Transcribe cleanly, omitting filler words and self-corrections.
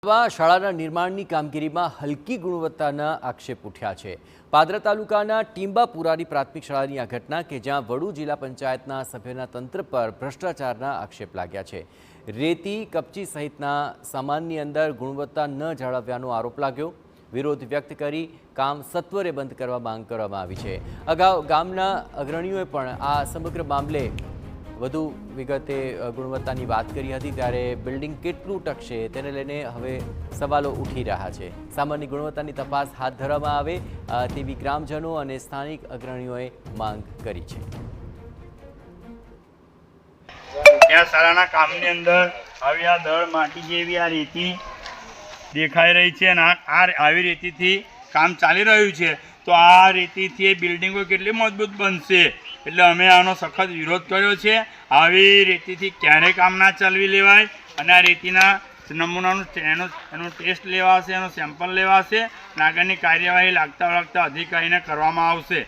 શાળાના નિર્માણની કામગીરીમાં હલકી ગુણવત્તાના આક્ષેપ ઉઠ્યા છે। પાદરા તાલુકાના ટીમ્બાપુરાની પ્રાથમિક શાળાની આ ઘટના કે જ્યાં વડુ જિલ્લા પંચાયતના સભ્યના તંત્ર પર ભ્રષ્ટાચારના આક્ષેપ લાગ્યા છે। રેતી કપચી સહિતના સામાનની અંદર ગુણવત્તા ન જાળવવાનો આરોપ લાગ્યો। વિરોધ વ્યક્ત કરી કામ સત્વરે બંધ કરવા માંગ કરવામાં આવી છે। અગાઉ ગામના અગ્રણીઓએ પણ આ સમગ્ર મામલે વધુ વિગતે ગુણવત્તાની વાત કરી હતી, ત્યારે બિલ્ડિંગ કેટલું ટકશે તેને લઈને હવે સવાલો ઉઠી રહ્યા છે। સામાન્ય ગુણવત્તાની તપાસ હાથ ધરવામાં આવે તેવી ગ્રામજનો અને સ્થાનિક અગ્રણીઓએ માંગ કરી છે। ત્યાં શાળાના કામની અંદર આવી આ દળ માટી જેવી આ રેતી દેખાઈ રહી છે અને આવી રેતીથી કામ ચાલી રહ્યું છે, તો આ રેતીથી બિલ્ડિંગો કેટલી મજબૂત બનશે। એટલે અમે આનો સખત વિરોધ કર્યો છે। આવી રેતીથી ક્યારેય કામ ના ચાલવી લેવાય અને આ રેતીના નમૂનાનું એનો ટેસ્ટ લેવાશે, એનો સેમ્પલ લેવાશે અને આગળની કાર્યવાહી લાગતા અધિકારીને કરવામાં આવશે।